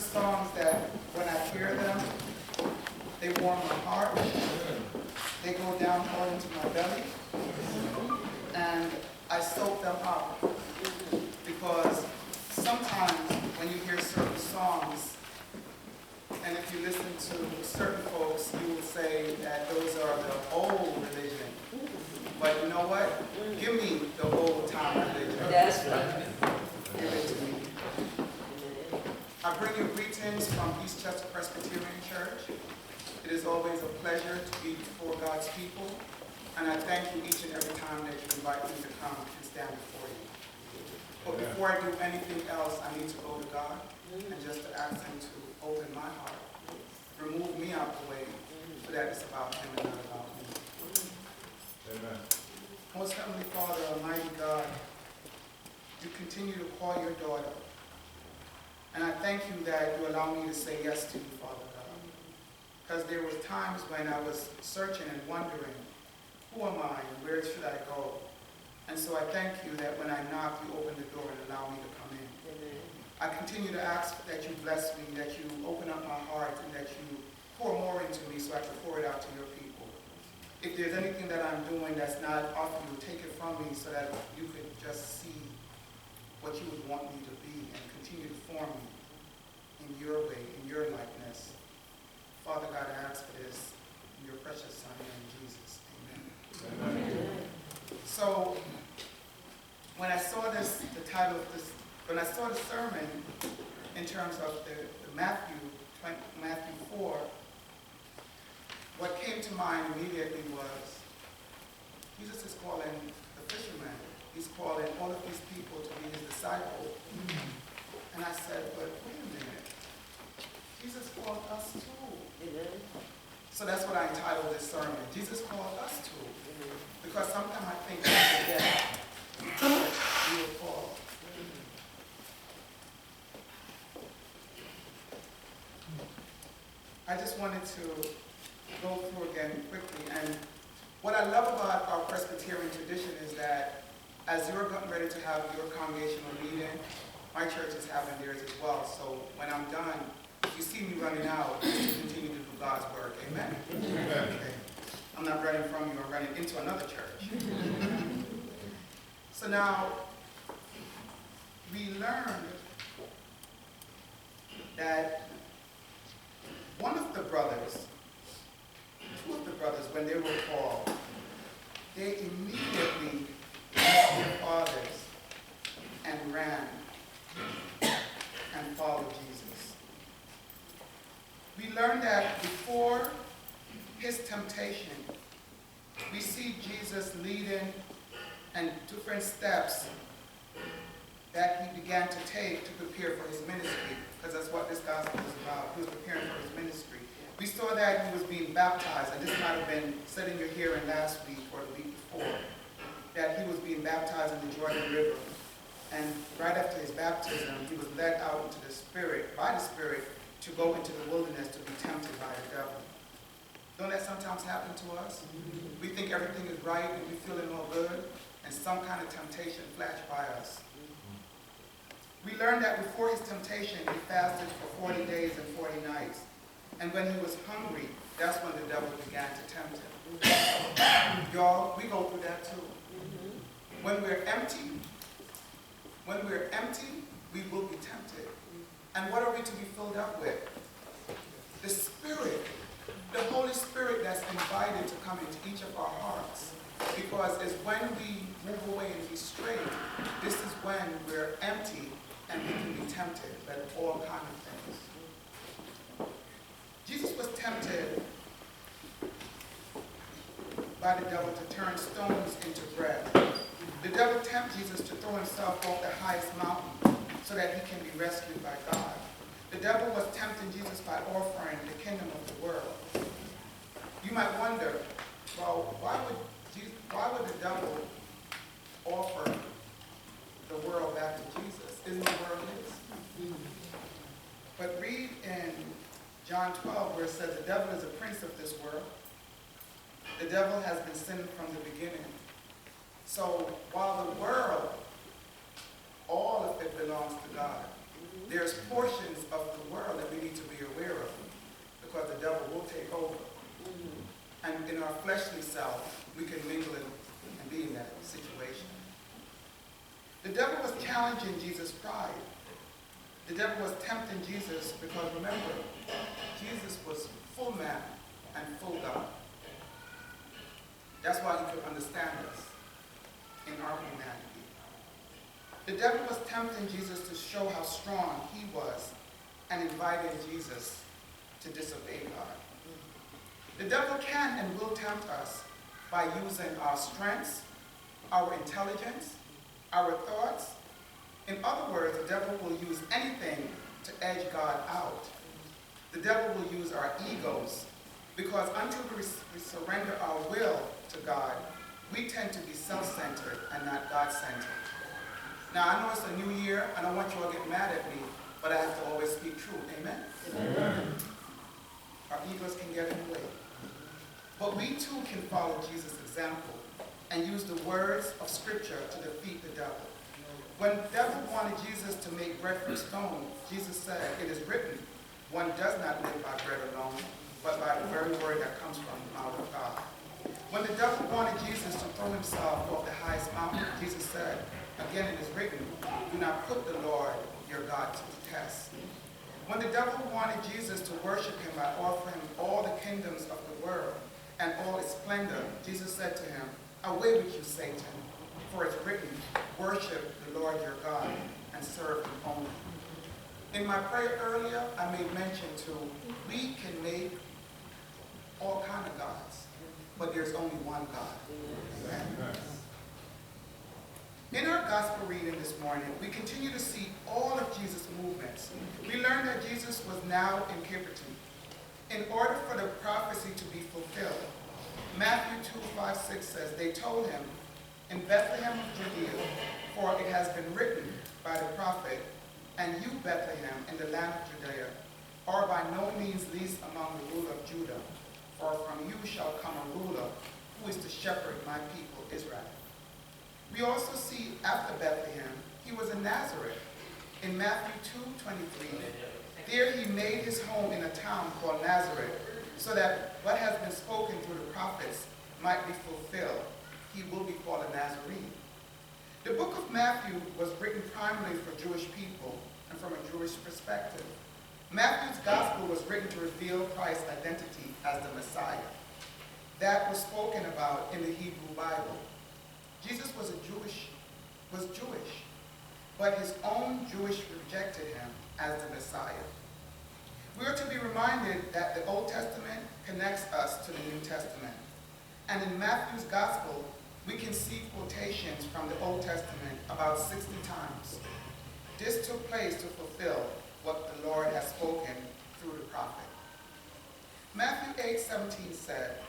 songs that when I hear them, they warm my heart. They go down hard into my belly. And I soak them up. Because sometimes when you hear certain songs, and if you listen to certain folks, you will say that those are the old religion. But you know what? Give me the old time religion. That's right. Give it to me. I bring you greetings from Eastchester Presbyterian Church. It is always a pleasure to be before God's people, and I thank you each and every time that you invite me to come and stand before you. But before I do anything else, I need to go to God and just to ask Him to open my heart, remove me out the way, so that it's about Him and not about me. Amen. Most Heavenly Father, Almighty God, you continue to call your daughter. And I thank you that you allow me to say yes to you, Father God. Because there was times when I was searching and wondering, who am I and where should I go? And so I thank you that when I knock, you open the door and allow me to come in. Amen. I continue to ask that you bless me, that you open up my heart, and that you pour more into me so I can pour it out to your people. If there's anything that I'm doing that's not of you, take it from me so that you could just see what you would want me to be and continue to form me in your way, in your likeness. Father God, I ask for this in your precious Son, in Jesus. Amen. Amen. So, when I saw this, the title of this, when I saw the sermon in terms of the Matthew 4, what came to mind immediately was Jesus is calling the fishermen. He's calling all of these people to be his disciples. And I said, but wait a minute. Jesus called us too. Amen. So that's what I entitled this sermon. Jesus called us too. Amen. Because sometimes I think we forget that we were called. I just wanted to go through again quickly. And what I love about our Presbyterian tradition is that as you're getting ready to have your congregational meeting, my church is having theirs as well. So when I'm done, if you see me running out, just continue to do God's work. Amen? Amen. Okay. I'm not running from you, I'm running into another church. So now, we learned that one of the brothers, two of the brothers, when they were called, they immediately left their fathers and ran and followed Jesus. We learned that before his temptation, we see Jesus leading and different steps that he began to take to prepare for his ministry, because that's what this gospel is about. He was preparing for his ministry. We saw that he was being baptized, and this might have been said in your hearing last week or the week before, that he was being baptized in the Jordan River. And right after his baptism, he was led out into the Spirit, by the Spirit, to go into the wilderness to be tempted by the devil. Don't that sometimes happen to us? We think everything is right and we feeling all good, and some kind of temptation flashed by us. We learned that before his temptation, he fasted for 40 days and 40 nights. And when he was hungry, that's when the devil began to tempt him. Y'all, we go through that too. When we're empty, we will be tempted. And what are we to be filled up with? The Spirit, the Holy Spirit that's invited to come into each of our hearts. Because it's when we move away and be straight, this is when we're empty and we can be tempted by all kinds of things. Jesus was tempted by the devil to turn stones into bread. The devil tempted Jesus to throw himself off the highest mountain so that he can be rescued by God. The devil was tempting Jesus by offering the kingdom of the world. You might wonder, well, why would the devil offer the world back to Jesus? Isn't the world his? But read in John 12 where it says the devil is a prince of this world. The devil has been sinning from the beginning. So while the world, all of it belongs to God, There's portions of the world that we need to be aware of because the devil will take over. And in our fleshly self, we can mingle and be in that situation. The devil was challenging Jesus' pride. The devil was tempting Jesus because, remember, Jesus was full man and full God. That's why he could understand us in our humanity. The devil was tempting Jesus to show how strong he was and inviting Jesus to disobey God. The devil can and will tempt us by using our strengths, our intelligence, our thoughts. In other words, the devil will use anything to edge God out. The devil will use our egos because until we surrender our will to God, we tend to be self-centered and not God-centered. Now, I know it's a new year. I don't want you all to get mad at me, but I have to always speak truth. Amen? Amen. Our egos can get in the way. But we too can follow Jesus' example and use the words of Scripture to defeat the devil. When the devil wanted Jesus to make bread from stone, Jesus said, "It is written, one does not live by bread alone, but by the very word that comes from the mouth of God." When the devil wanted Jesus to throw himself off the highest mountain, Jesus said, "Again it is written, do not put the Lord your God to the test." When the devil wanted Jesus to worship him by offering all the kingdoms of the world and all its splendor, Jesus said to him, "Away with you, Satan, for it's written, worship the Lord your God and serve him only." In my prayer earlier, I made mention to, we can make all kind of gods, but there's only one God. Amen. In our gospel reading this morning, we continue to see all of Jesus' movements. We learn that Jesus was now in puberty. In order for the prophecy to be fulfilled, Matthew 2:5-6 says, they told him, "In Bethlehem of Judea, for it has been written by the prophet, and you, Bethlehem, in the land of Judea, are by no means least among the ruler of Judah, for from you shall come a ruler who is to shepherd my people Israel." We also see after Bethlehem, he was in Nazareth. In Matthew 2:23, there he made his home in a town called Nazareth, so that what has been spoken through the prophets might be fulfilled. He will be called a Nazarene. The book of Matthew was written primarily for Jewish people and from a Jewish perspective. Matthew's gospel was written to reveal Christ's identity as the Messiah. That was spoken about in the Hebrew Bible. Jesus was Jewish, but his own Jewish rejected him as the Messiah. We are to be reminded that the Old Testament connects us to the New Testament. And in Matthew's gospel, we can see quotations from the Old Testament about 60 times. This took place to fulfill what the Lord has spoken through the prophet. Matthew 8:17 said,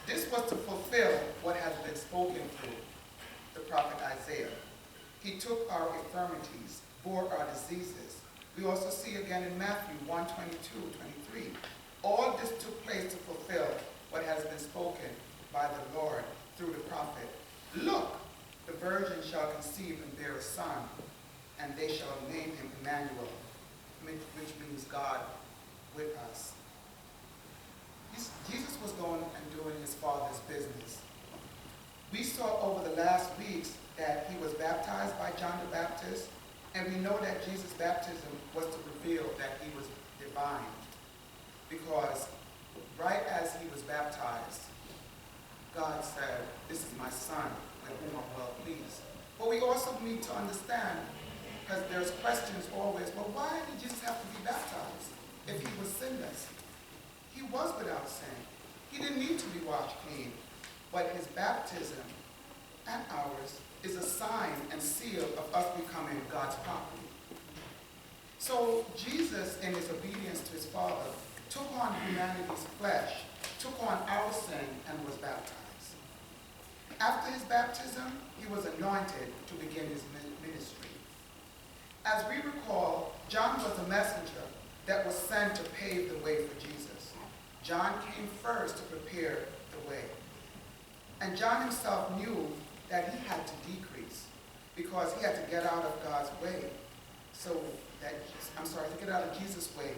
"This was to fulfill what has been spoken through the prophet Isaiah. He took our infirmities, bore our diseases." We also see again in Matthew 1:22-23. All this took place to fulfill what has been spoken by the Lord through the prophet. "Look, the virgin shall conceive and bear a son, and they shall name him Emmanuel," which means God with us. Jesus was going and doing his Father's business. We saw over the last weeks that he was baptized by John the Baptist, and we know that Jesus' baptism was to reveal that he was divine, because right as he was baptized, God said, "This is my son, with whom I'm well pleased." But we also need to understand, because there's questions always, well, why did Jesus have to be baptized if he was sinless? He was without sin. He didn't need to be washed clean. But his baptism and ours is a sign and seal of us becoming God's property. So Jesus, in his obedience to his Father, took on humanity's flesh, took on our sin, and was baptized. After his baptism, he was anointed to begin his ministry. As we recall, John was the messenger that was sent to pave the way for Jesus. John came first to prepare the way. And John himself knew that he had to decrease because he had to get out of God's way so that, to get out of Jesus' way,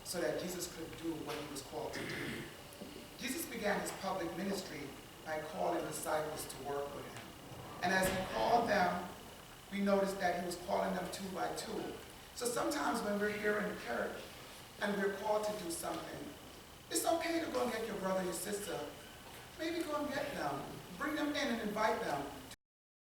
so that Jesus could do what he was called to do. Jesus began his public ministry by calling disciples to work with him. And as he called them, we noticed that he was calling them two by two. So sometimes when we're here in the church and we're called to do something, it's okay to go and get your brother, your sister. Maybe go and get them. Bring them in and invite them.